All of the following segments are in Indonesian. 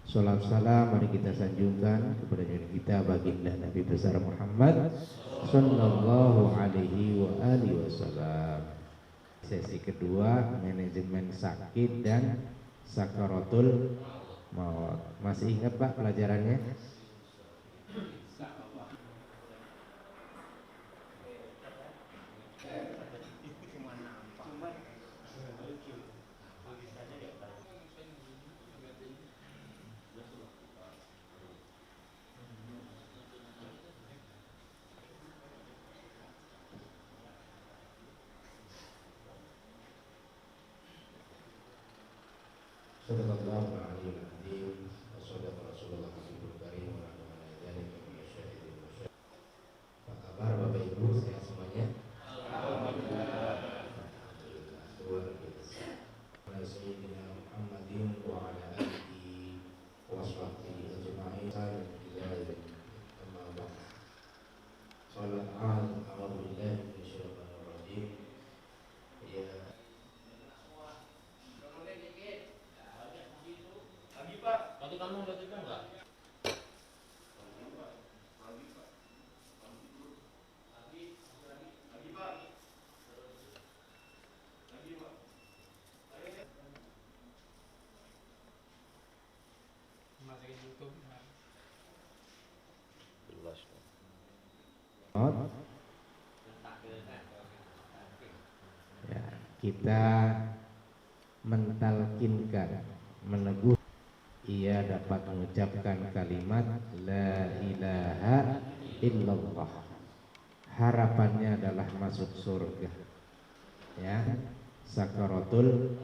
Salam salam mari kita sanjungkan kepada junjungan kita baginda Nabi besar Muhammad sallallahu alaihi wa alihi wasallam. Sesi kedua, manajemen sakit dan sakaratul maut. Masih ingat Pak pelajarannya? Sallallahu alaihi wasallam. Wassalatu Rasulullah Habibul Karim wa ala alihi wa sahbihi. Apa kabar Bapak Ibu sehat semuanya? Alhamdulillah. Luar biasa. Sayyidina Muhammadin wa ala alihi wa sahbihi ajma'in. Amma ba'd. Salat a'udzubillahi minasyaitonir rajim. Ya kamu udah tidur nggak? Masukin YouTube. Ya, kita mentalkinkan, meneguh ia dapat mengucapkan kalimat la ilaha illallah. Harapannya adalah masuk surga. Ya, sakaratul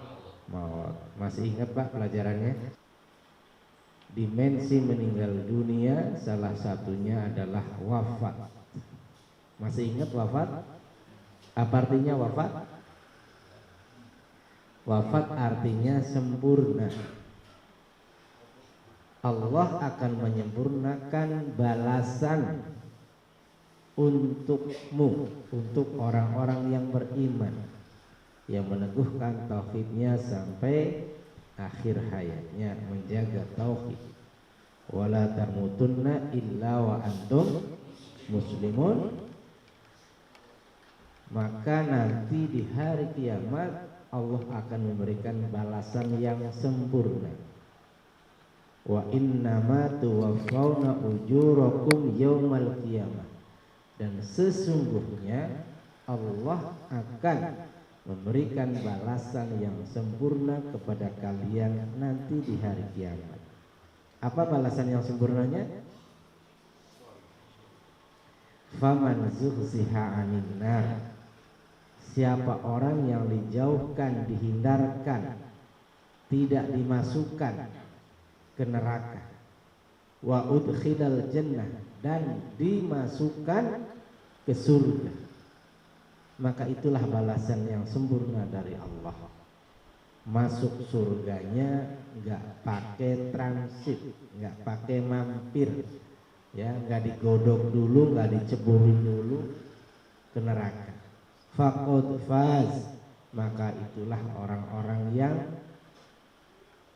maut. Masih ingat Pak pelajarannya? Dimensi meninggal dunia salah satunya adalah wafat. Masih ingat wafat? Apa artinya wafat? Wafat artinya sempurna. Allah akan menyempurnakan balasan untukmu, untuk orang-orang yang beriman, yang meneguhkan tauhidnya sampai akhir hayatnya, menjaga tauhid. Wala tamutunna illa wa antum muslimun. Maka nanti di hari kiamat Allah akan memberikan balasan yang sempurna. Wa innama tuwaffawna ujurakum yaumal qiyamah. Dan sesungguhnya Allah akan memberikan balasan yang sempurna kepada kalian nanti di hari kiamat. Apa balasan yang sempurnanya? Faman zuhziha 'anil nar. Siapa orang yang dijauhkan, dihindarkan, tidak dimasukkan ke neraka, wa udkhilal jannah, dan dimasukkan ke surga, maka itulah balasan yang sempurna dari Allah. Masuk surganya nggak pakai transit, nggak pakai mampir, ya, nggak digodok dulu, nggak diceburin dulu ke neraka. Faqad faz, maka itulah orang-orang yang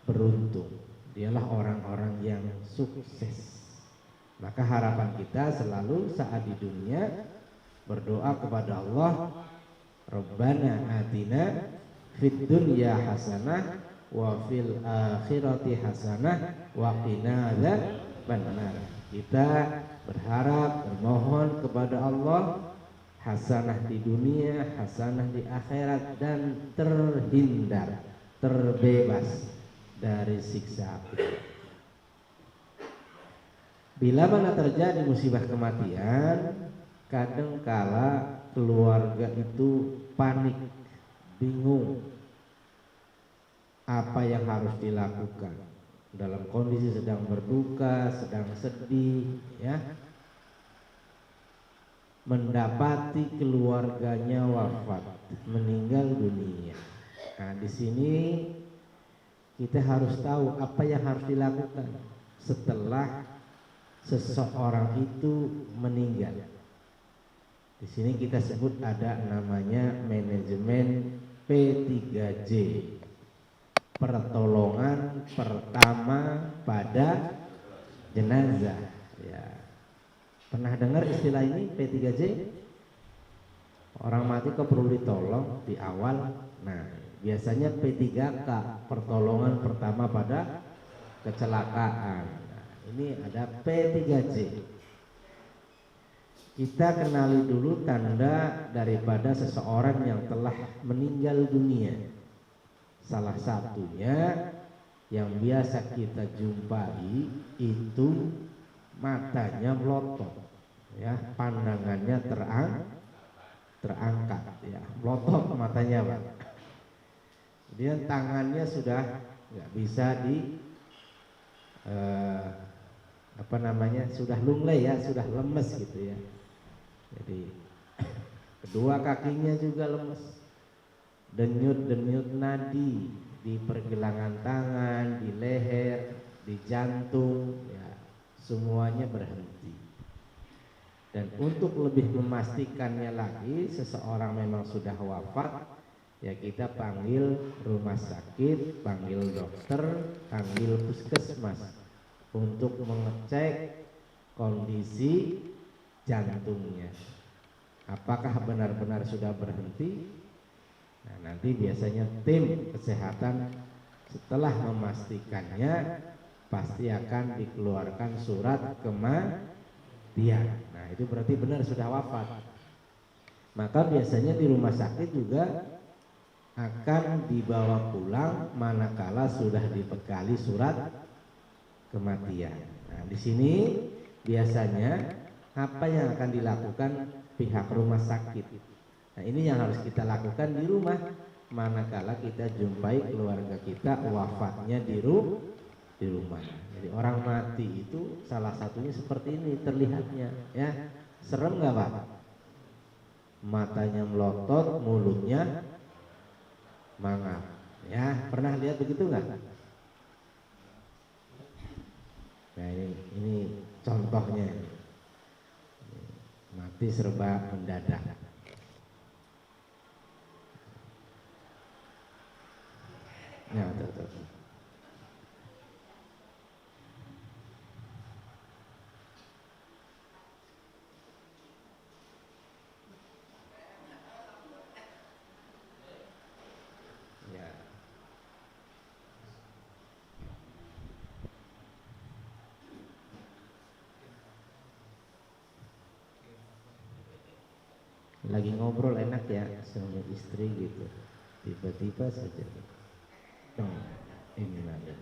beruntung. Dialah orang-orang yang sukses. Maka harapan kita selalu saat di dunia berdoa kepada Allah, Rabbana atina fid dunya hasanah wa fil akhirati hasanah wa qina adzabannar. Kita berharap, bermohon kepada Allah hasanah di dunia, hasanah di akhirat, dan terhindar, terbebas dari siksa api. Bila mana terjadi musibah kematian, kadangkala keluarga itu panik, bingung apa yang harus dilakukan dalam kondisi sedang berduka, sedang sedih, ya, mendapati keluarganya wafat, meninggal dunia. Nah, di sini kita harus tahu apa yang harus dilakukan setelah seseorang itu meninggal. Di sini kita sebut ada namanya manajemen P3J. pertolongan pertama pada jenazah. Ya. Pernah dengar istilah ini P3J? Orang mati kok perlu ditolong di awal. Nah, biasanya P3K, pertolongan pertama pada kecelakaan. Nah, ini ada P3J. Kita kenali dulu tanda daripada seseorang yang telah meninggal dunia. Salah satunya yang biasa kita jumpai itu matanya melotot, ya, pandangannya terangkat, ya, melotot matanya, Pak. Kemudian tangannya sudah nggak bisa sudah lunglai, ya, sudah lemes gitu ya. Jadi kedua kakinya juga lemes, denyut-denyut nadi di pergelangan tangan, di leher, di jantung, ya, semuanya berhenti. Dan untuk lebih memastikannya lagi, seseorang memang sudah wafat, ya kita panggil rumah sakit, panggil dokter, panggil puskesmas untuk mengecek kondisi jantungnya. Apakah benar-benar sudah berhenti? Nah, nanti biasanya tim kesehatan setelah memastikannya pasti akan dikeluarkan surat kematian. Nah, itu berarti benar sudah wafat. Maka biasanya di rumah sakit juga akan dibawa pulang manakala sudah dibekali surat kematian. Nah, di sini biasanya apa yang akan dilakukan pihak rumah sakit? Nah, ini yang harus kita lakukan di rumah manakala kita jumpai keluarga kita wafatnya di rumah. Jadi orang mati itu salah satunya seperti ini terlihatnya, ya. Serem nggak, Pak? Matanya melotot, mulutnya mangap, ya. Pernah lihat begitu nggak? Nah, ini contohnya. Mati serba mendadak. Ya, betul. Ya. Lagi ngobrol enak ya sama istri gitu, tiba-tiba saja ini ada.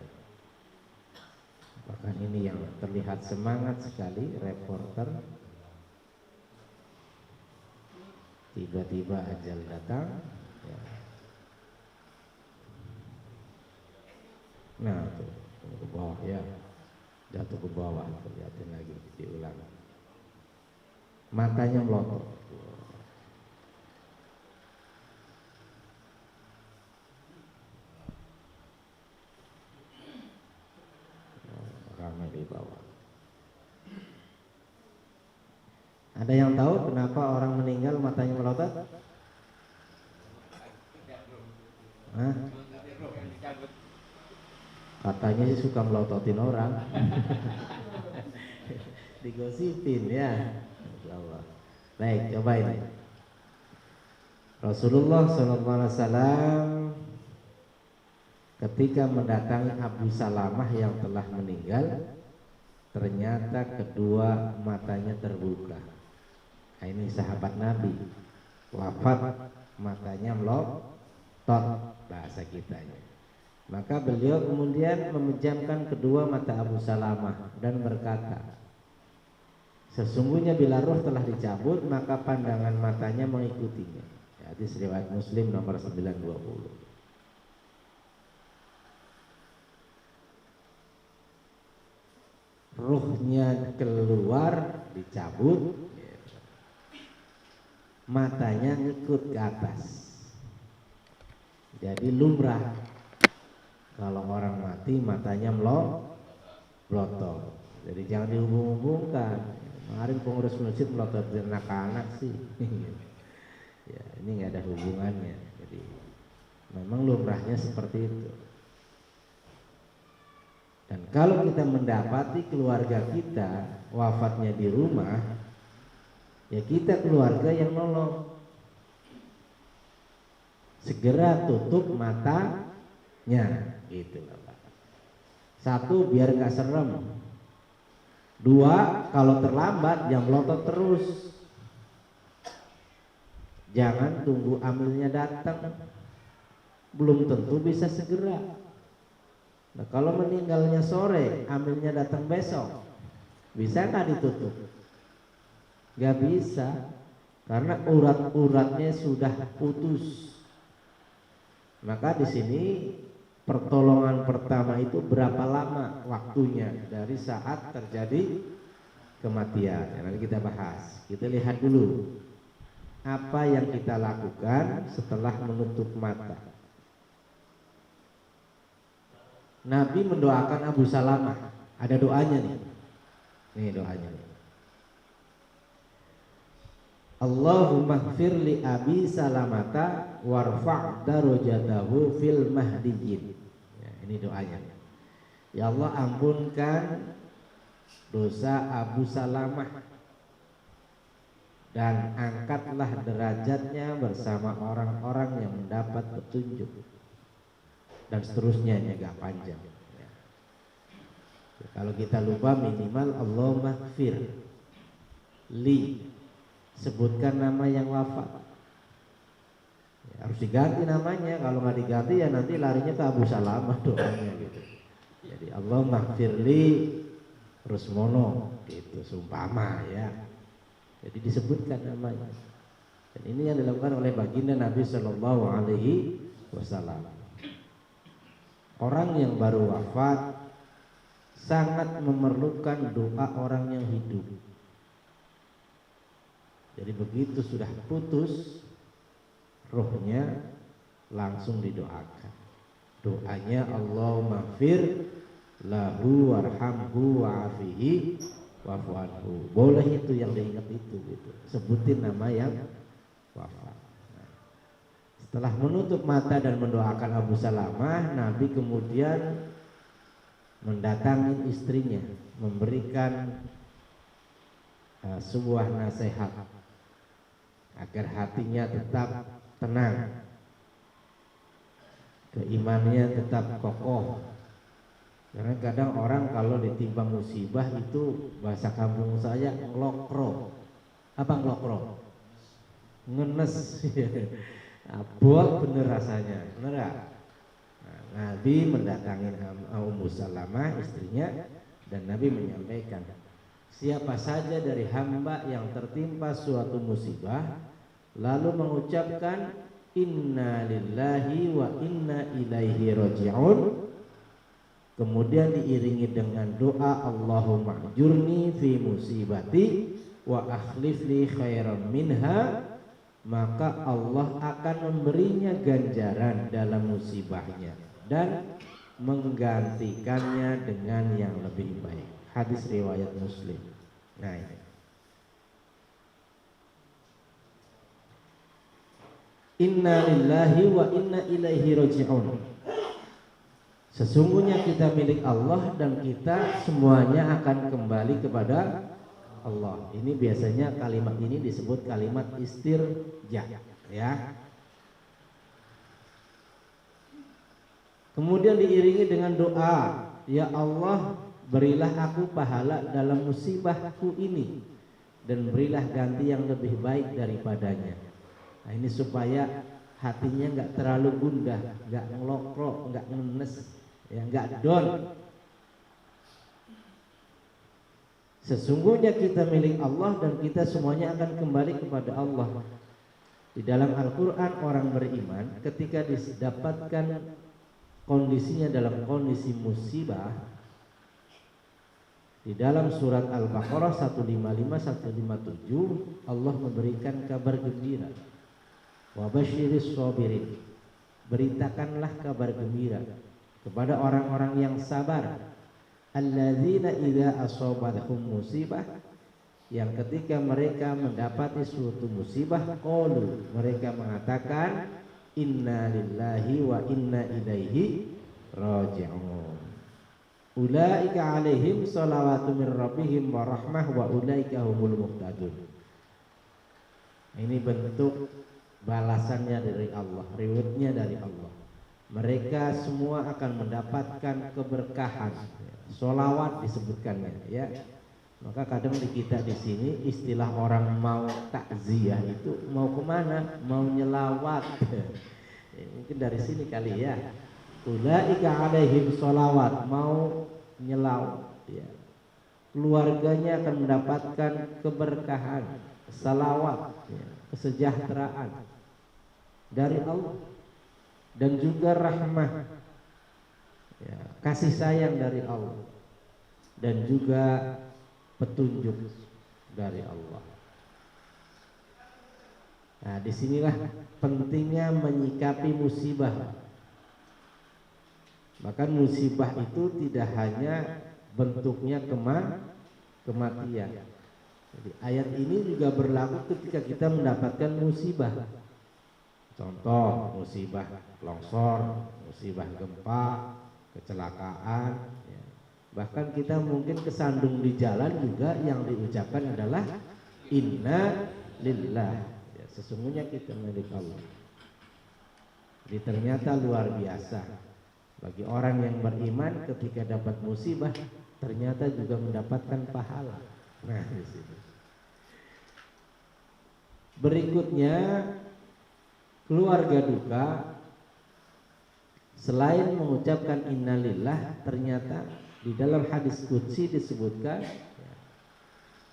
Bahkan ini yang terlihat semangat sekali reporter, tiba-tiba ajal datang, ya. Nah, tuh ke bawah, ya, jatuh ke bawah, lihatin lagi, diulang. Matanya melotot. Ramai di bawah. Ada yang tahu kenapa orang meninggal matanya melotot? Hah? Katanya sih suka melototin orang. Digosipin, ya. Allah. Baik, coba ini. Rasulullah SAW ketika mendatangi Abu Salamah yang telah meninggal, ternyata kedua matanya terbuka. Nah, ini sahabat Nabi, wafat matanya melotot bahasa kitanya. Maka beliau kemudian memejamkan kedua mata Abu Salamah dan berkata, sesungguhnya bila ruh telah dicabut maka pandangan matanya mengikutinya. Hadis riwayat Muslim nomor 920. Ruhnya keluar, dicabut, matanya ngikut ke atas. Jadi lumrah kalau orang mati matanya melotot. Jadi jangan dihubung-hubungkan. Kemarin pengurus masjid melototin anak-anak sih. Ya, ini nggak ada hubungannya. Jadi memang lumrahnya seperti itu. Dan kalau kita mendapati keluarga kita wafatnya di rumah, ya kita keluarga yang nolong. Segera tutup matanya, gitu Pak. Satu, biar nggak serem. Dua, kalau terlambat jangan melotot terus. Jangan tunggu amilnya datang, belum tentu bisa segera. Nah, kalau meninggalnya sore, amilnya datang besok, bisa nggak ditutup? Nggak bisa, karena urat-uratnya sudah putus. Maka di sini pertolongan pertama itu berapa lama waktunya dari saat terjadi kematian. Ya, nanti kita bahas. Kita lihat dulu apa yang kita lakukan setelah menutup mata. Nabi mendoakan Abu Salamah. Ada doanya nih. Nih doanya nih. Allahumma ighfir li Abi Salamata warfa' darajatahu fil mahdiyyin. Ya, ini doanya. Ya Allah, ampunkan dosa Abu Salamah dan angkatlah derajatnya bersama orang-orang yang mendapat petunjuk. Dan seterusnya, agak panjang. Ya. Kalau kita lupa minimal Allahumma ighfir li, sebutkan nama yang wafat. Ya, harus diganti namanya. Kalau nggak diganti ya nanti larinya ke Abu Salamah doanya gitu. Jadi Allahumma ighfirli Rusmono gitu, sumpama ya. Jadi disebutkan namanya. Dan ini yang dilakukan oleh baginda Nabi Shallallahu Alaihi Wasallam. Orang yang baru wafat sangat memerlukan doa orang yang hidup. Jadi begitu sudah putus rohnya langsung didoakan. Doanya Allahumma ighfir lahu warhamhu wa'afihi wa'fu anhu. Boleh itu yang diingat itu gitu. Sebutin nama yang wafat. Nah, setelah menutup mata dan mendoakan Abu Salamah, Nabi kemudian mendatangi istrinya, memberikan sebuah nasihat agar hatinya tetap tenang, keimanannya tetap kokoh. Karena kadang orang kalau ditimpa musibah itu bahasa kampung saya ngelokro. Apa ngelokro? Ngenes. Abot bener rasanya, bener gak? Nah, Nabi mendatangi Ummu Salamah istrinya dan Nabi menyampaikan, siapa saja dari hamba yang tertimpa suatu musibah lalu mengucapkan inna lillahi wa inna ilaihi raji'un, kemudian diiringi dengan doa Allahumma ajurni fi musibati wa akhlif li khairan minha, maka Allah akan memberinya ganjaran dalam musibahnya dan menggantikannya dengan yang lebih baik. Hadis riwayat Muslim. Nah, ini. Inna lillahi wa inna ilaihi raji'un. Sesungguhnya kita milik Allah dan kita semuanya akan kembali kepada Allah. Ini biasanya kalimat ini disebut kalimat istirja, ya. Kemudian diiringi dengan doa, ya Allah, berilah aku pahala dalam musibahku ini dan berilah ganti yang lebih baik daripadanya. Nah, ini supaya hatinya nggak terlalu gundah, nggak ngelokro, nggak ngenes, ya, nggak down. Sesungguhnya kita milik Allah dan kita semuanya akan kembali kepada Allah. Di dalam Al-Quran orang beriman ketika didapatkan kondisinya dalam kondisi musibah, di dalam surat Al-Baqarah 155-157 Allah memberikan kabar gembira. Wa basyiris sabirin, beritakanlah kabar gembira kepada orang-orang yang sabar. Alladzina idza asabathum musibah, yang ketika mereka mendapati suatu musibah, qalu, mereka mengatakan inna lillahi wa inna ilaihi raji'un. Ulaika alaihim salawatu min rabbihim wa rahmah wa ulaika humul muhtadun. Ini bentuk balasannya dari Allah, rewardnya dari Allah. Mereka semua akan mendapatkan keberkahan. Sholawat disebutkannya, ya. Maka kadang di kita di sini istilah orang mau takziah itu mau kemana? Mau nyelawat. Mungkin dari sini kali ya. Ulaika alaihim sholawat, mau nyelawat. Ya. Keluarganya akan mendapatkan keberkahan, salawat, ya, kesejahteraan dari Allah. Dan juga rahmah, ya, kasih sayang dari Allah, dan juga petunjuk dari Allah. Nah, disinilah pentingnya menyikapi musibah. Bahkan musibah itu tidak hanya bentuknya kematian. Jadi ayat ini juga berlaku ketika kita mendapatkan musibah. Contoh musibah longsor, musibah gempa, kecelakaan, ya. Bahkan kita mungkin kesandung di jalan juga yang diucapkan adalah inna lillah, ya, sesungguhnya kita milik Allah. Jadi ternyata luar biasa bagi orang yang beriman ketika dapat musibah ternyata juga mendapatkan pahala. Nah, di sini. Berikutnya keluarga duka, selain mengucapkan innalillah, ternyata di dalam hadis qudsi disebutkan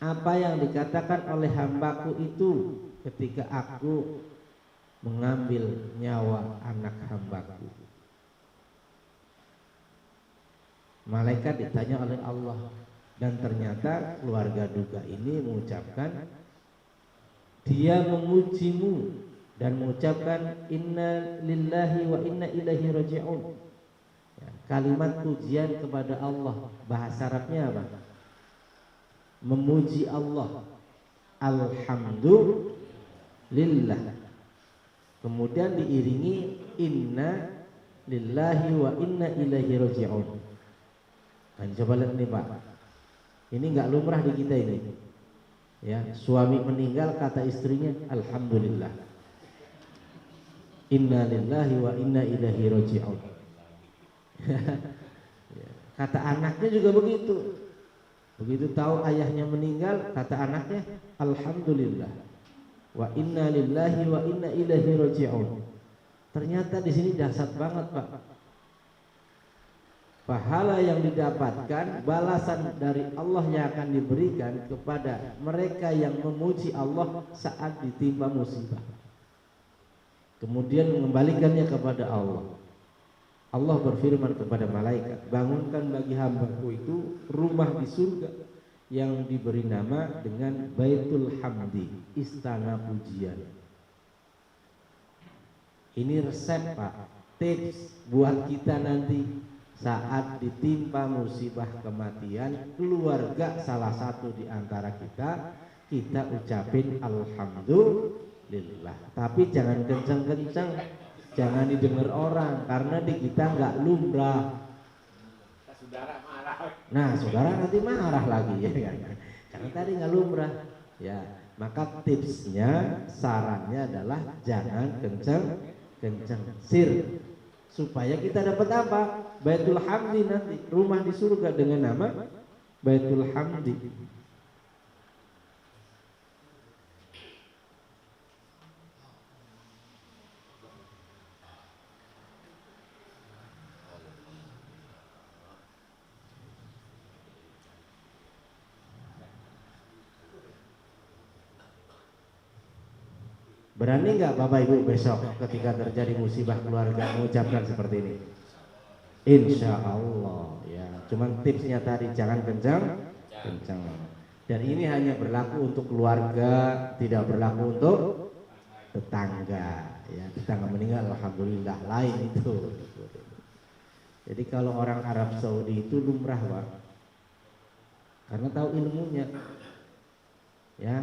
apa yang dikatakan oleh hambaku itu ketika aku mengambil nyawa anak hambaku. Malaikat ditanya oleh Allah, dan ternyata keluarga duka ini mengucapkan, dia memujimu dan mengucapkan inna lillahi wa inna ilaihi raji'un, ya, kalimat pujian kepada Allah. Bahasa Arabnya apa? Memuji Allah, alhamdulillah. Kemudian diiringi inna lillahi wa inna ilaihi raji'un. Nah, coba lihat nih Pak, ini nggak lumrah di kita ini, ya. Suami meninggal kata istrinya alhamdulillah, inna lillahi wa inna ilaihi raji'un. Kata anaknya juga begitu. Begitu tahu ayahnya meninggal, kata anaknya alhamdulillah wa inna lillahi wa inna ilaihi raji'un. Ternyata di sini dahsyat banget Pak. Pahala yang didapatkan, balasan dari Allah yang akan diberikan kepada mereka yang memuji Allah saat ditimpa musibah, kemudian mengembalikannya kepada Allah. Allah berfirman kepada malaikat, bangunkan bagi hambaku itu rumah di surga yang diberi nama dengan Baitul Hamdi, istana pujian. Ini resep Pak, tips buat kita nanti saat ditimpa musibah kematian keluarga salah satu di antara kita ucapin alhamdulillah. Tapi jangan kenceng-kenceng, jangan didengar orang, karena di kita nggak lumrah. Nah, saudara nanti marah lagi, ya kan? Karena tadi nggak lumrah, ya. Maka tipsnya, sarannya adalah jangan kenceng-kenceng, sir, supaya kita dapat apa? Baitul Hamdi nanti, rumah di surga dengan nama Baitul Hamdi. Berani nggak Bapak Ibu besok ketika terjadi musibah keluarga mengucapkan seperti ini? Insya Allah, ya. Cuman tipsnya tadi jangan kencang. Dan ini hanya berlaku untuk keluarga, tidak berlaku untuk tetangga. Ya, tetangga meninggal, alhamdulillah, lain itu. Jadi kalau orang Arab Saudi itu lumrah Pak, karena tahu ilmunya, ya.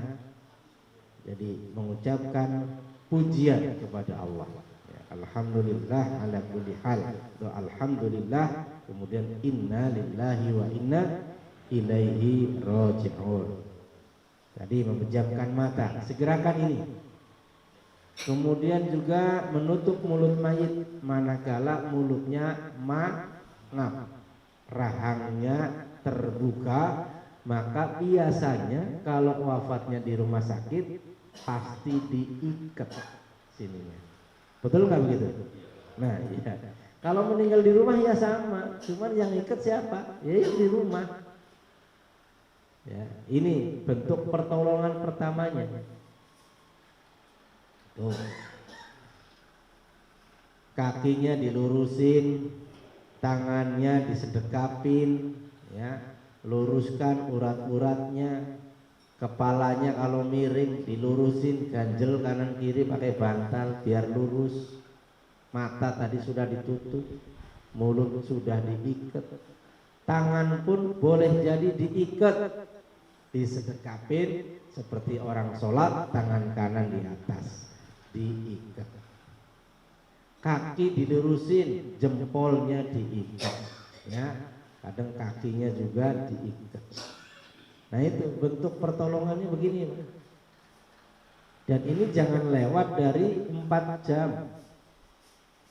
Jadi mengucapkan pujian kepada Allah, ya. Alhamdulillah ala kulli hal. Doa alhamdulillah, kemudian inna lillahi wa inna ilaihi raji'un. Tadi memejamkan mata, segerakan ini. Kemudian juga menutup mulut mayit manakala mulutnya mangap, rahangnya terbuka, maka biasanya kalau wafatnya di rumah sakit pasti diikat sininya. Betul nggak begitu? Nah, iya. Kalau meninggal di rumah ya sama, cuman yang ikat siapa? Ya yang di rumah. Ya, ini bentuk pertolongan pertamanya. Tuh. Kakinya dilurusin, tangannya disedekapin, ya, luruskan urat-uratnya. Kepalanya kalau miring dilurusin, ganjel kanan kiri pakai bantal biar lurus. Mata tadi sudah ditutup, mulut sudah diikat, tangan pun boleh jadi diikat, disedekapin seperti orang sholat, tangan kanan di atas diikat, kaki dilurusin, jempolnya diikat, ya, kadang kakinya juga diikat. Nah itu bentuk pertolongannya begini. Dan ini jangan lewat dari 4 jam.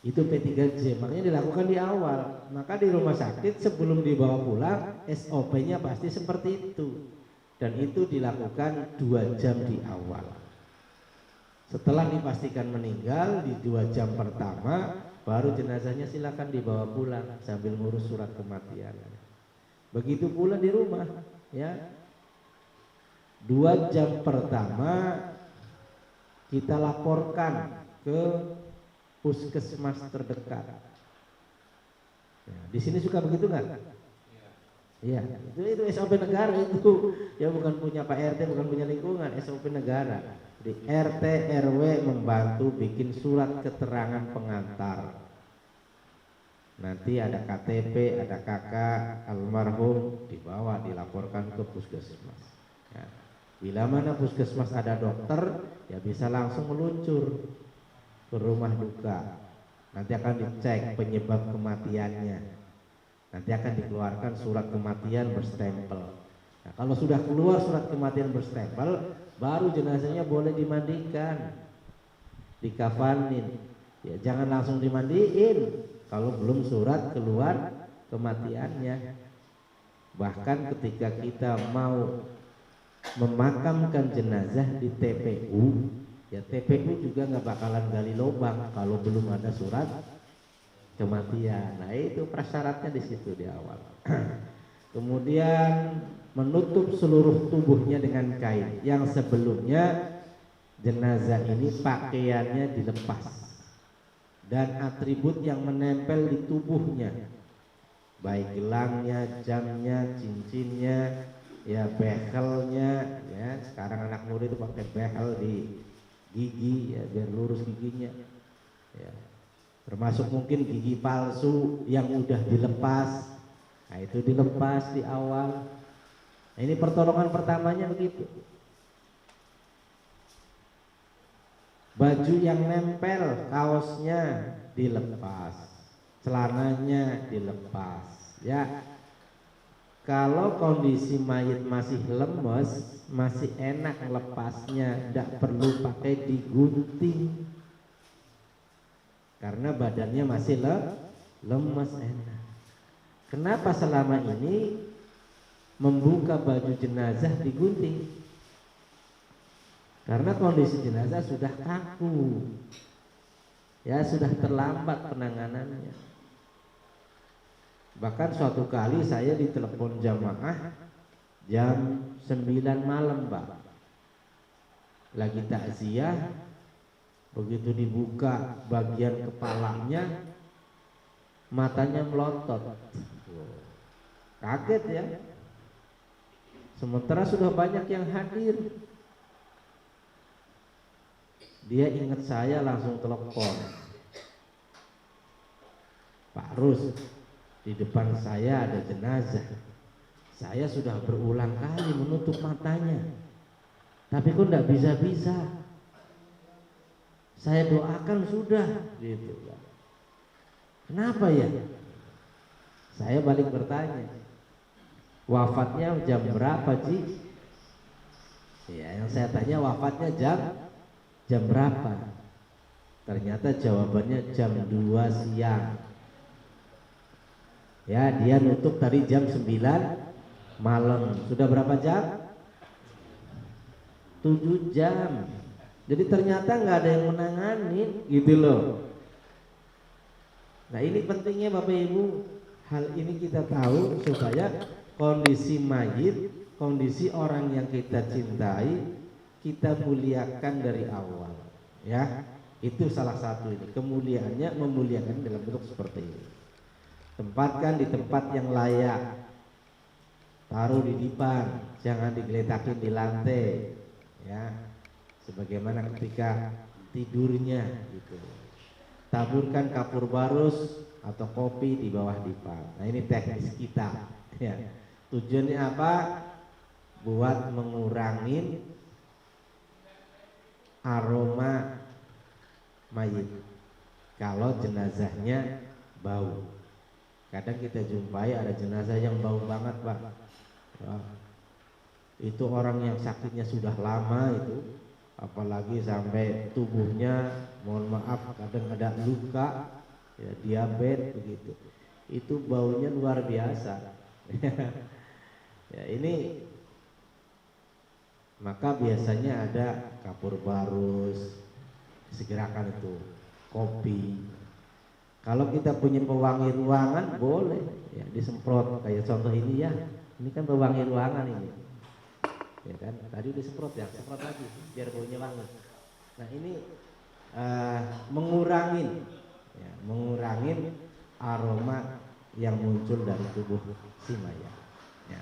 Itu P3J, makanya dilakukan di awal. Maka di rumah sakit sebelum dibawa pulang SOP-nya pasti seperti itu. Dan itu dilakukan 2 jam di awal. Setelah dipastikan meninggal di 2 jam pertama, baru jenazahnya silakan dibawa pulang sambil ngurus surat kematian. Begitu pula di rumah, ya. 2 jam pertama kita laporkan ke puskesmas terdekat. Ya, di sini suka begitu nggak? Iya, itu SOP negara itu. Ya bukan punya Pak RT, bukan punya lingkungan, SOP negara. Di RT RW membantu bikin surat keterangan pengantar. Nanti ada KTP, ada kakak almarhum, dibawa dilaporkan ke puskesmas. Ya. Bila mana puskesmas ada dokter, ya bisa langsung meluncur ke rumah duka. Nanti akan dicek penyebab kematiannya. Nanti akan dikeluarkan surat kematian berstempel. Nah, kalau sudah keluar surat kematian berstempel, baru jenazahnya boleh dimandikan, dikafanin. Ya jangan langsung dimandiin kalau belum surat keluar kematiannya. Bahkan ketika kita mau memakamkan jenazah di TPU, ya TPU juga nggak bakalan gali lubang kalau belum ada surat kematian. Nah itu prasyaratnya di situ di awal. Kemudian menutup seluruh tubuhnya dengan kain. Yang sebelumnya jenazah ini pakaiannya dilepas dan atribut yang menempel di tubuhnya, baik gelangnya, jamnya, cincinnya, ya behelnya, ya sekarang anak muda itu pakai behel di gigi ya biar lurus giginya, ya termasuk mungkin gigi palsu yang udah dilepas, nah itu dilepas di awal. Nah, ini pertolongan pertamanya begitu. Baju yang nempel, kaosnya dilepas, celananya dilepas, ya. Kalau kondisi mayit masih lemes, masih enak lepasnya, tidak perlu pakai digunting, karena badannya masih lemes, enak. Kenapa selama ini membuka baju jenazah digunting? Karena kondisi jenazah sudah kaku, ya sudah terlambat penanganannya. Bahkan suatu kali saya ditelepon jamaah jam 9 malam, Pak. Lagi takziah, begitu dibuka bagian kepalanya, matanya melotot. Kaget ya. Sementara sudah banyak yang hadir. Dia ingat saya, langsung telepon. Pak Rus, di depan saya ada jenazah. Saya sudah berulang kali menutup matanya, tapi kok tidak bisa-bisa. saya doakan sudah gitu kan. Kenapa ya? Saya balik bertanya, wafatnya jam berapa Ji? Ya, yang saya tanya wafatnya jam berapa? Ternyata jawabannya jam 2 siang. Ya, dia nutup tadi jam 9 malam. Sudah berapa jam? 7 jam. Jadi ternyata nggak ada yang menanganin gitu loh. Nah, ini pentingnya Bapak Ibu. Hal ini kita tahu supaya kondisi mayit, kondisi orang yang kita cintai, kita muliakan dari awal. Ya, itu salah satu ini. Kemuliaannya memuliakan dalam bentuk seperti ini. Tempatkan di tempat yang layak. Taruh di dipan, jangan digeletakin di lantai. Ya, sebagaimana ketika tidurnya gitu. Taburkan kapur barus atau kopi di bawah dipan. Nah, ini teknis kita. Ya. Tujuannya apa? Buat mengurangi aroma mayit kalau jenazahnya bau. Kadang kita jumpai ada jenazah yang bau banget, Pak. Wah, itu orang yang sakitnya sudah lama itu, apalagi sampai tubuhnya, mohon maaf, kadang ada luka, ya, diabetes begitu. Itu baunya luar biasa. Ya, ini maka biasanya ada kapur barus, segerakan itu, kopi. Kalau kita punya pewangi ruangan boleh ya disemprot kayak contoh ini ya. Ini kan pewangi ruangan ini. Ya kan? Tadi disemprot ya, semprot lagi biar baunya wangi. Nah, ini mengurangin aroma yang muncul dari tubuh si mayat. Ya.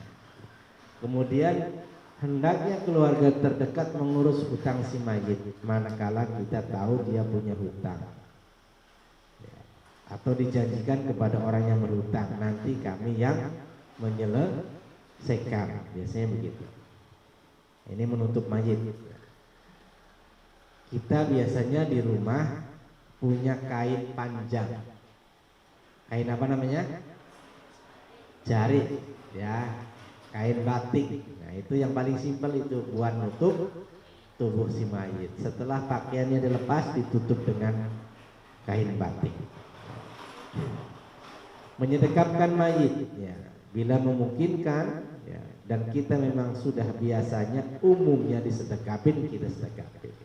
Kemudian hendaknya keluarga terdekat mengurus hutang si mayit manakala kita tahu dia punya hutang. Ya. Atau dijanjikan kepada orang yang berhutang, nanti kami yang menyelesaikan. Biasanya begitu. Ini menutup mayit. Kita biasanya di rumah punya kain panjang. Kain apa namanya? Jarik, ya. Kain batik. Nah, itu yang paling simpel itu buat nutup tubuh si mayit. Setelah pakaiannya dilepas, ditutup dengan kain batik. Menyedekapkan mayit, ya. Bila memungkinkan, ya, dan kita memang sudah biasanya umumnya disedekapin, kita sedekapin.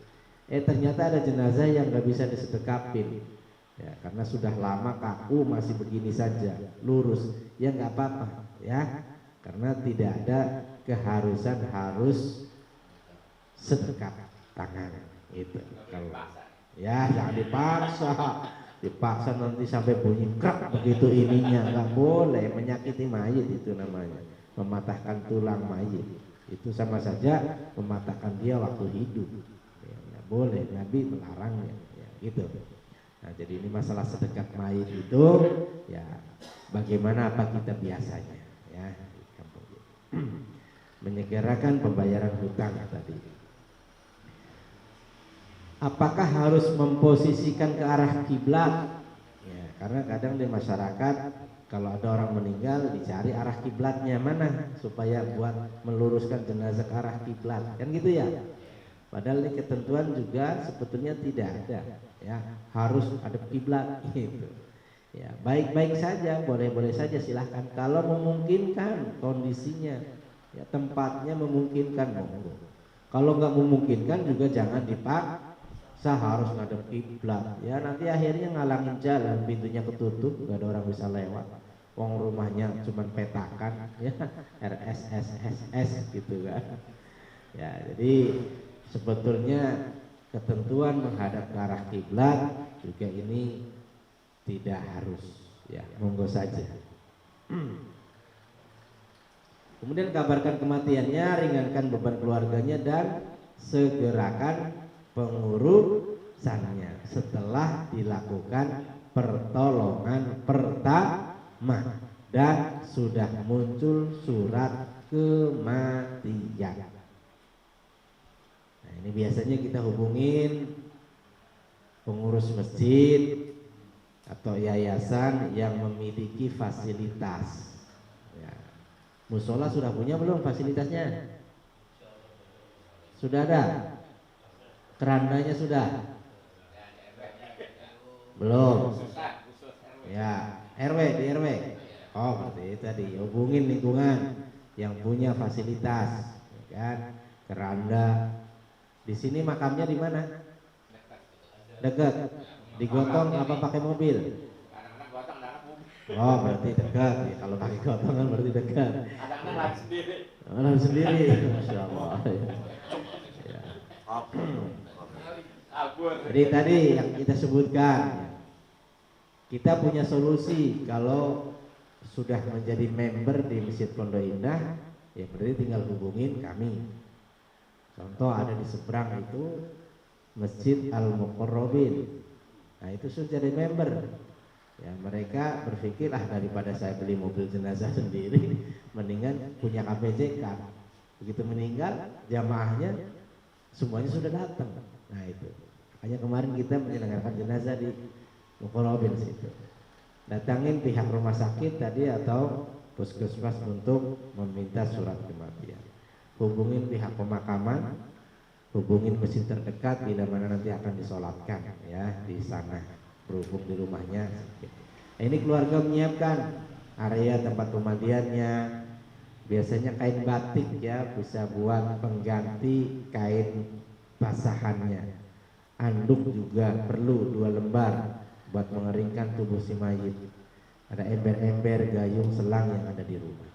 Ternyata ada jenazah yang nggak bisa disedekapin, ya, karena sudah lama kaku masih begini saja, lurus, ya nggak apa-apa, ya, karena tidak ada keharusan harus sedekap tangan, itu kalau, ya jangan dipaksa nanti sampai bunyi krak begitu ininya, nggak boleh, menyakiti mayit itu namanya, mematahkan tulang mayit, itu sama saja mematahkan dia waktu hidup. Boleh, Nabi melarangnya, ya, gitu. Nah, jadi ini masalah sedekap mayit itu, ya, bagaimana apa kita biasanya, ya, menyegerakan pembayaran hutang tadi. Apakah harus memposisikan ke arah kiblat? Ya, karena kadang di masyarakat kalau ada orang meninggal dicari arah kiblatnya mana supaya buat meluruskan jenazah ke arah kiblat, kan gitu ya. Padahal ini ketentuan juga sebetulnya tidak ada, ya, harus ada kiblat gitu. Ya, baik-baik saja, boleh-boleh saja silahkan kalau memungkinkan kondisinya, ya, tempatnya memungkinkan, monggo. Kalau nggak memungkinkan juga jangan dipaksa harus ngadep kiblat. Ya, nanti akhirnya ngalangin jalan, pintunya ketutup, nggak ada orang bisa lewat. Wong rumahnya cuma petakan, ya, RSSSS gitu kan. Ya, jadi sebetulnya ketentuan menghadap ke arah kiblat juga ini tidak harus, ya, monggo saja. Kemudian kabarkan kematiannya, ringankan beban keluarganya dan segerakan pengurusannya setelah dilakukan pertolongan pertama dan sudah muncul surat kematian. Ini biasanya kita hubungin pengurus masjid atau yayasan yang memiliki fasilitas. Ya. Musola sudah punya belum fasilitasnya? Sudah ada? Kerandanya sudah? Belum? Ya, RW di RW. Oh, berarti tadi hubungin lingkungan yang punya fasilitas, ya kan? Keranda. Di sini makamnya di mana? Dekat. Digotong apa pakai mobil? Oh, berarti dekat. Ya, kalau pakai gotongan berarti dekat. Anak-anak lari sendiri. Lari sendiri. Masya Allah. Ya. Jadi tadi yang kita sebutkan, kita punya solusi kalau sudah menjadi member di Masjid Pondok Indah, ya berarti tinggal hubungin kami. Contoh ada di seberang itu Masjid Al-Muqarrabin. Nah itu sudah jadi member. Ya mereka berpikir daripada saya beli mobil jenazah sendiri, mendingan punya KPJK. Begitu meninggal jamaahnya semuanya sudah datang. Nah itu. Hanya kemarin kita menyelenggarakan jenazah di Muqarrabin situ. Datangin pihak rumah sakit tadi atau puskesmas untuk meminta surat kematian. Hubungin pihak pemakaman, hubungin mesin terdekat bila mana nanti akan disolatkan ya di sana, berhubung di rumahnya. Nah, ini keluarga menyiapkan area tempat pemandiannya. Biasanya kain batik ya, bisa buat pengganti kain basahannya. Anduk juga perlu 2 lembar buat mengeringkan tubuh si mayit. Ada ember-ember, gayung, selang yang ada di rumah.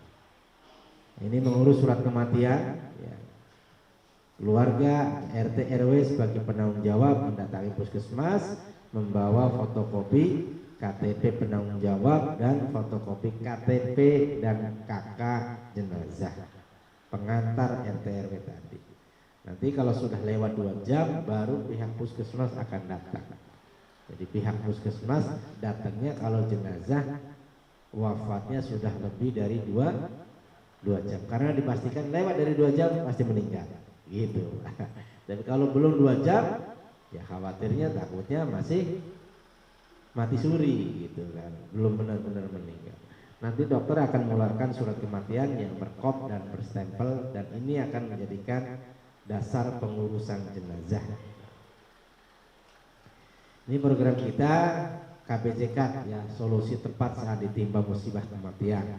Ini mengurus surat kematian ya. Keluarga RT RW sebagai penanggung jawab mendatangi puskesmas, membawa fotokopi KTP penanggung jawab dan fotokopi KTP dan KK jenazah pengantar RT RW tadi. Nanti kalau sudah lewat 2 jam baru pihak puskesmas akan datang. Jadi pihak puskesmas datangnya kalau jenazah wafatnya sudah lebih dari 2 jam, karena dipastikan lewat dari 2 jam pasti meninggal gitu. Tapi kalau belum 2 jam ya khawatirnya takutnya masih mati suri gitu kan, belum benar-benar meninggal. Nanti dokter akan mengeluarkan surat kematian yang berkop dan berstempel, dan ini akan menjadikan dasar pengurusan jenazah. Ini program kita KPJK ya, solusi tepat saat ditimpa musibah kematian.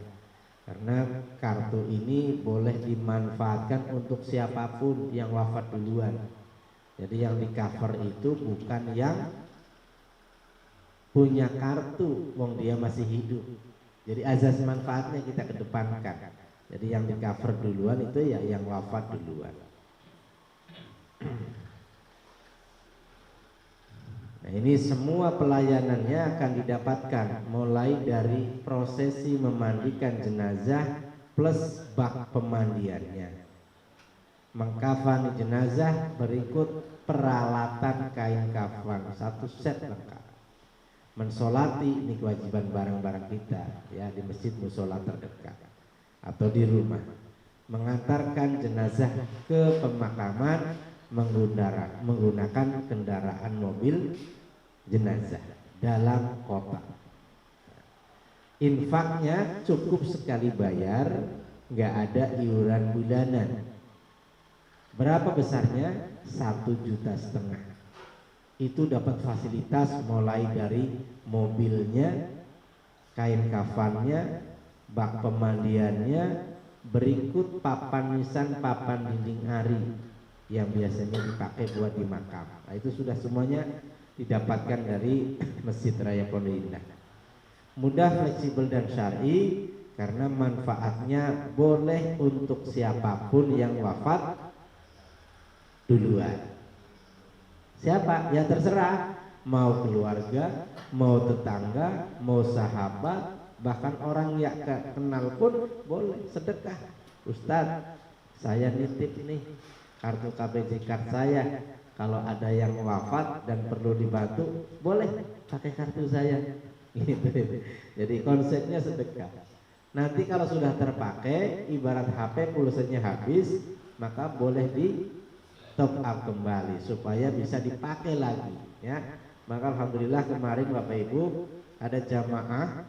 Karena kartu ini boleh dimanfaatkan untuk siapapun yang wafat duluan. Jadi yang di cover itu bukan yang punya kartu, wong dia masih hidup. Jadi azas manfaatnya kita kedepankan. Jadi yang di cover duluan itu ya yang wafat duluan. Nah ini semua pelayanannya akan didapatkan mulai dari prosesi memandikan jenazah plus bak pemandiannya, mengkafani jenazah, berikut peralatan kain kafan 1 set lengkap, mensolati, ini kewajiban barang-barang kita ya di masjid musola terdekat atau di rumah, mengantarkan jenazah ke pemakaman menggunakan kendaraan mobil jenazah dalam kota. Infaknya cukup sekali bayar, nggak ada iuran bulanan. Berapa besarnya? 1,5 juta. Itu dapat fasilitas mulai dari mobilnya, kain kafannya, bak pemandiannya, berikut papan nisan, papan dinding ari yang biasanya dipakai buat di makam. Nah, itu sudah semuanya didapatkan dari Masjid Raya Pondok Indah. Mudah, fleksibel dan syar'i karena manfaatnya boleh untuk siapapun yang wafat duluan. Siapa? Ya terserah, mau keluarga, mau tetangga, mau sahabat, bahkan orang yang gak kenal pun boleh sedekah. Ustadz, saya nitip nih kartu KPJK saya, kalau ada yang wafat dan perlu dibantu boleh pakai kartu saya gitu. Jadi konsepnya sedekah. Nanti kalau sudah terpakai, ibarat HP pulsanya habis, maka boleh top up kembali supaya bisa dipakai lagi ya. Maka alhamdulillah kemarin Bapak Ibu ada jamaah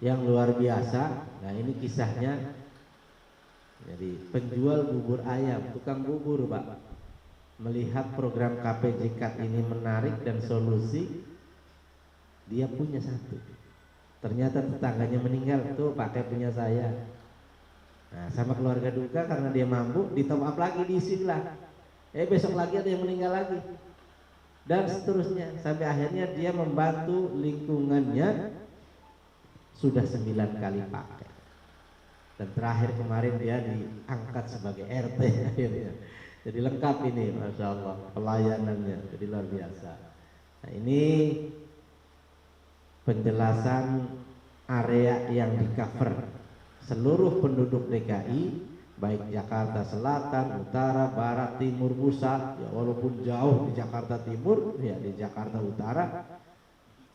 yang luar biasa. Nah ini kisahnya. Jadi penjual bubur ayam, tukang bubur Pak, melihat program KPJK ini menarik dan solusi, dia punya satu. Ternyata tetangganya meninggal, tuh pakai punya saya. Nah sama keluarga duka karena dia mampu, di top up lagi, diisi lah. Besok lagi ada yang meninggal lagi. Dan seterusnya, sampai akhirnya dia membantu lingkungannya sudah 9 kali pakai. Dan terakhir kemarin dia diangkat sebagai RT akhirnya. Jadi lengkap ini, Masya Allah, pelayanannya, jadi luar biasa. Nah ini penjelasan area yang di cover seluruh penduduk DKI, baik Jakarta Selatan, Utara, Barat, Timur, Pusat. Ya, walaupun jauh di Jakarta Timur, ya di Jakarta Utara,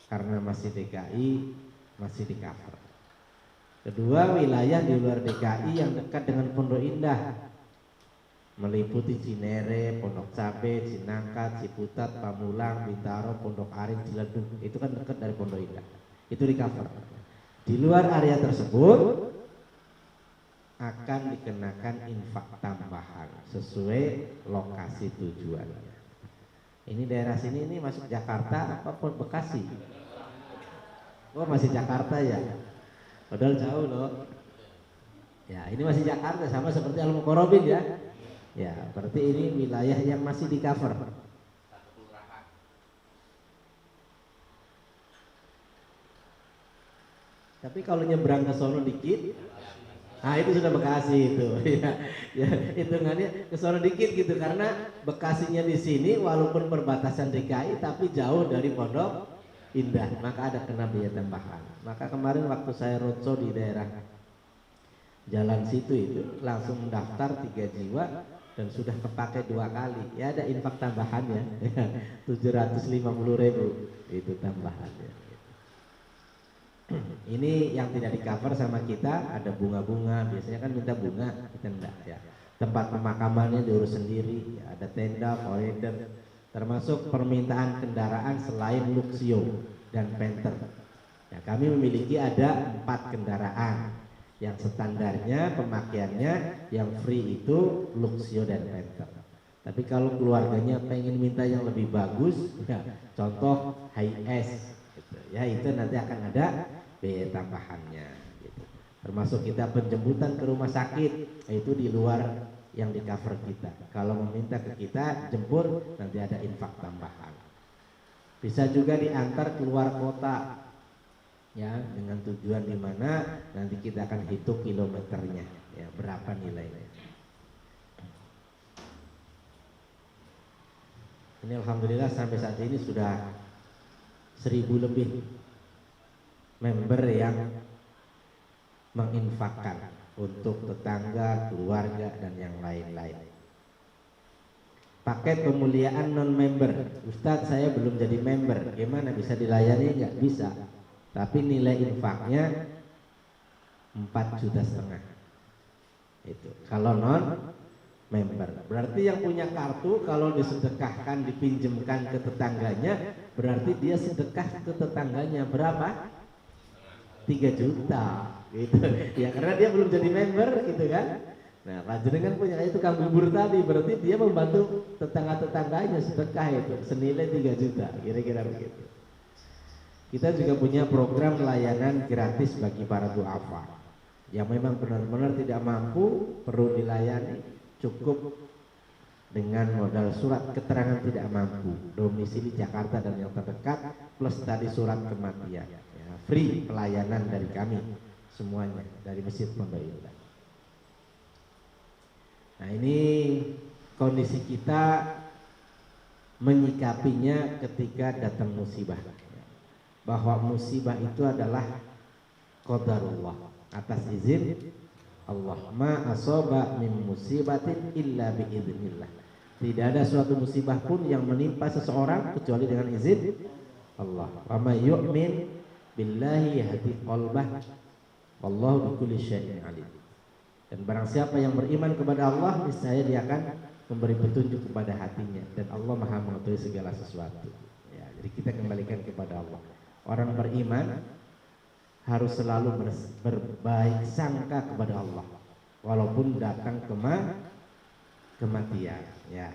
karena masih DKI, masih di cover. Kedua, wilayah di luar DKI yang dekat dengan Pondok Indah, meliputi Cinere, Pondok Cabe, Cinangkat, Ciputat, Pamulang, Bintaro, Pondok Arin, Ciledug. Itu kan dekat dari Pondok Indah. Itu di cover. Di luar area tersebut akan dikenakan infak tambahan sesuai lokasi tujuannya. Ini daerah sini ini masuk Jakarta apa Bekasi? Oh masih Jakarta ya. Padahal jauh loh. Ya ini masih Jakarta, sama seperti Al-Muqarrabin ya. Ya berarti ini wilayah yang masih di cover. Tapi kalau nyebrang ke sono dikit, nah itu sudah Bekasi itu. Ya hitungannya ke sono dikit gitu, karena Bekasinya di sini walaupun perbatasan DKI tapi jauh dari Pondok Indah, maka ada kena biaya tambahan. Maka kemarin waktu saya roadshow di daerah jalan situ itu langsung mendaftar 3 jiwa dan sudah kepakai 2 kali. Ya ada infak tambahannya 750.000 itu tambahannya. Ini yang tidak di cover sama kita, ada bunga-bunga, biasanya kan minta bunga, kita enggak ya. Tempat pemakamannya diurus sendiri, ya, ada tenda, koridor, termasuk permintaan kendaraan selain Luxio dan Panther. Ya, kami memiliki ada 4 kendaraan yang standarnya pemakaiannya yang free itu Luxio dan Panther. Tapi kalau keluarganya pengen minta yang lebih bagus, ya, contoh Hi-S, gitu. Ya itu nanti akan ada biaya tambahannya. Gitu. Termasuk kita penjemputan ke rumah sakit, itu di luar yang di cover kita. Kalau meminta ke kita jemput, nanti ada infak tambahan. Bisa juga diantar keluar kota, ya dengan tujuan di mana nanti kita akan hitung kilometernya, ya berapa nilainya. Ini alhamdulillah sampai saat ini sudah 1000 lebih member yang menginfakkan untuk tetangga, keluarga, dan yang lain-lain. Paket pemuliaan non-member, Ustadz saya belum jadi member, gimana bisa dilayani? Nggak bisa, tapi nilai infaknya 4,5 juta. Itu kalau non-member. Berarti yang punya kartu kalau disedekahkan, dipinjemkan ke tetangganya, berarti dia sedekah ke tetangganya berapa? 3 juta. Gitu. Ya karena dia belum jadi member gitu kan. Nah panjenengan punya itu tukang bubur tadi, berarti dia membantu tetangga-tetangganya sedekah itu senilai 3 juta kira-kira begitu. Kita juga punya program layanan gratis bagi para duafa yang memang benar-benar tidak mampu, perlu dilayani, cukup dengan modal surat keterangan tidak mampu, domisili Jakarta dan yang terdekat, plus tadi surat kematian, ya, free pelayanan dari kami semuanya dari Masjid Pondok Indah. Nah ini kondisi kita menyikapinya ketika datang musibah, bahwa musibah itu adalah qadarullah, atas izin Allah. Ma asaba min musibatin illa biiznillah. Tidak ada suatu musibah pun yang menimpa seseorang kecuali dengan izin Allah. Wa may yu'min billahi yahdi qalbah wallahu bikulli syai'in alim. Dan barang siapa yang beriman kepada Allah, niscaya dia akan memberi petunjuk kepada hatinya, dan Allah Maha mengetahui segala sesuatu. Ya, jadi kita kembalikan kepada Allah. Orang beriman harus selalu berbaik sangka kepada Allah, walaupun datang kematian. Ya,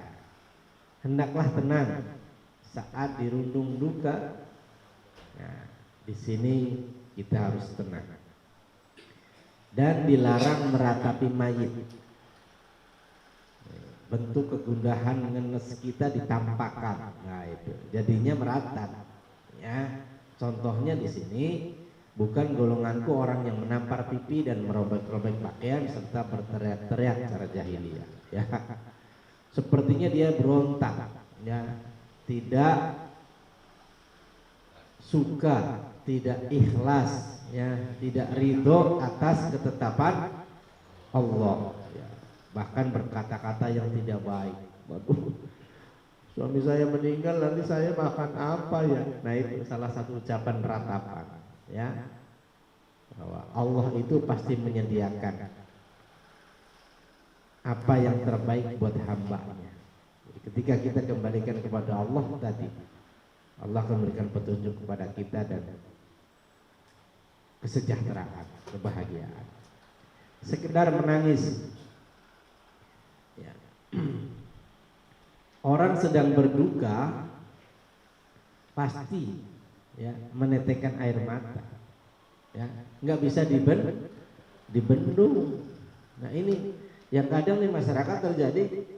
hendaklah tenang saat dirundung duka. Nah, di sini kita harus tenang. Dan dilarang meratapi mayit. Bentuk kegundahan ngenes kita ditampakkan. Nah, itu jadinya meratap. Ya, contohnya di sini bukan golonganku orang yang menampar pipi dan merobek-robek pakaian serta berteriak-teriak cara jahiliyah. Ya, sepertinya dia berontak. Ya, tidak suka, tidak ikhlas, ya, tidak ridho atas ketetapan Allah, ya. Bahkan berkata-kata yang tidak baik. Waduh, suami saya meninggal, nanti saya makan apa ya? Nah, itu salah satu ucapan ratapan, ya, bahwa Allah itu pasti menyediakan apa yang terbaik buat hambanya. Jadi ketika kita kembalikan kepada Allah tadi, Allah akan memberikan petunjuk kepada kita dan kesejahteraan, kebahagiaan. Sekedar menangis, ya. Orang sedang berduka pasti, ya, menetekkan air mata, ya, nggak bisa dibendung. Nah, ini yang kadang di masyarakat terjadi,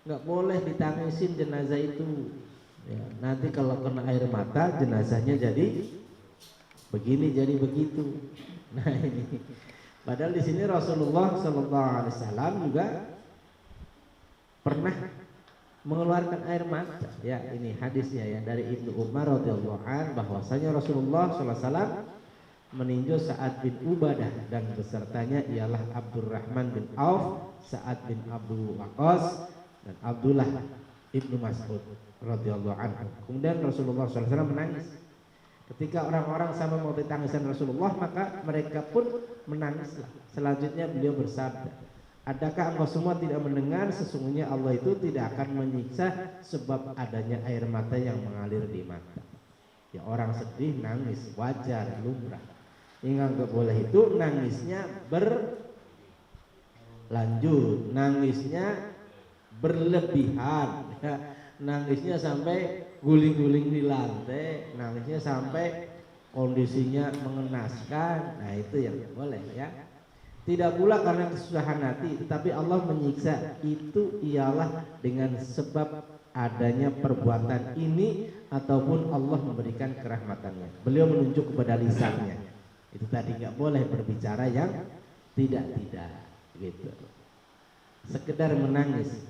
nggak boleh ditangisin jenazah itu. Ya, nanti kalau kena air mata jenazahnya jadi begini, jadi begitu. Nah, ini padahal di sini Rasulullah SAW juga pernah mengeluarkan air mata. Ya, ini hadisnya ya dari Ibnu Umar radhiyallahu an, bahwasanya Rasulullah SAW meninjau Sa'ad bin Ubadah dan besertanya ialah Abdurrahman bin Auf, Sa'ad bin Abu Waqqas dan Abdullah Ibnu Mas'ud radhiyallahu anhu. Kemudian Rasulullah SAW menangis. Ketika orang-orang sama mau tangisan Rasulullah, maka mereka pun menangis. Selanjutnya beliau bersabda, adakah engkau semua tidak mendengar sesungguhnya Allah itu tidak akan menyiksa sebab adanya air mata yang mengalir di mata. Ya, orang sedih nangis wajar, lumrah. Yang enggak boleh itu nangisnya berlanjut, nangisnya berlebihan, ya. Nangisnya sampai guling-guling di lantai, nangisnya sampai kondisinya mengenaskan. Nah, itu yang boleh, ya. Tidak pula karena kesusahan hati, tetapi Allah menyiksa itu ialah dengan sebab adanya perbuatan ini ataupun Allah memberikan kerahmatannya. Beliau menunjuk kepada lisannya. Itu tadi nggak boleh berbicara yang tidak-tidak, gitu. Sekedar menangis.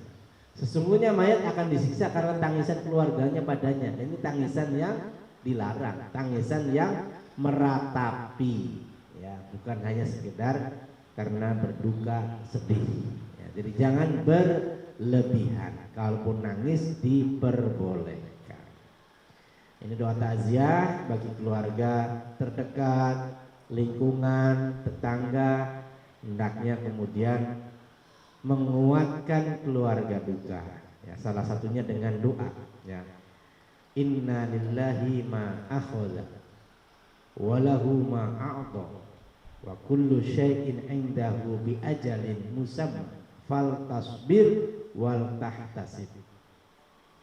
Sesungguhnya mayat akan disiksa karena tangisan keluarganya padanya. Ini tangisan yang dilarang, tangisan yang meratapi, ya, bukan hanya sekedar karena berduka sedih. Ya, jadi jangan berlebihan. Kalaupun nangis diperbolehkan. Ini doa takziah bagi keluarga terdekat, lingkungan, tetangga, hendaknya kemudian menguatkan keluarga duka. Ya, salah satunya dengan doa. Ya. Inna lillahi ma akhadha wa lahu ma a'ta wa kullu syai'in 'indahu bi ajalin musamma fal tasbir wal tahtasib.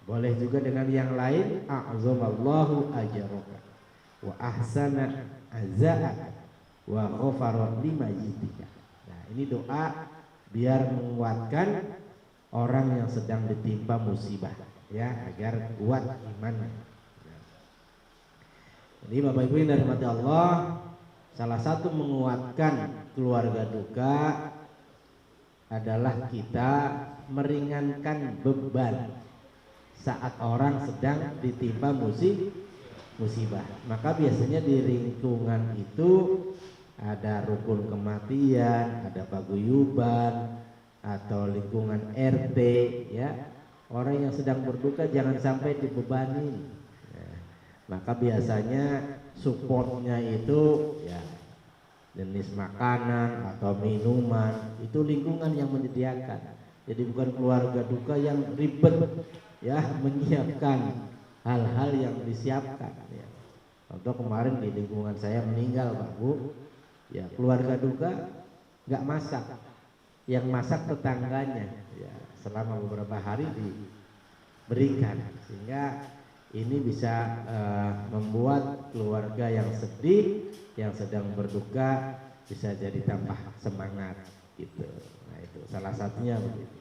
Boleh juga dengan yang lain, a'zamallahu ajraka wa ahsana azzaaka wa ghafara limajitika. Nah, ini doa biar menguatkan orang yang sedang ditimpa musibah, ya, agar kuat imannya. Jadi Bapak Ibu yang dirahmati Allah, salah satu menguatkan keluarga duka adalah kita meringankan beban saat orang sedang ditimpa musibah. Maka biasanya di lingkungan itu ada rukun kematian, ada paguyuban atau lingkungan RT, ya. Orang yang sedang berduka jangan sampai dibebani. Ya. Maka biasanya supportnya itu, ya, jenis makanan atau minuman, itu lingkungan yang menyediakan. Jadi bukan keluarga duka yang ribet ya menyiapkan hal-hal yang disiapkan ya. Contoh kemarin di lingkungan saya meninggal Pak Bu, ya keluarga duka nggak masak, yang masak tetangganya ya, selama beberapa hari diberikan, sehingga ini bisa membuat keluarga yang sedih, yang sedang berduka bisa jadi tambah semangat gitu. Nah itu salah satunya begitu.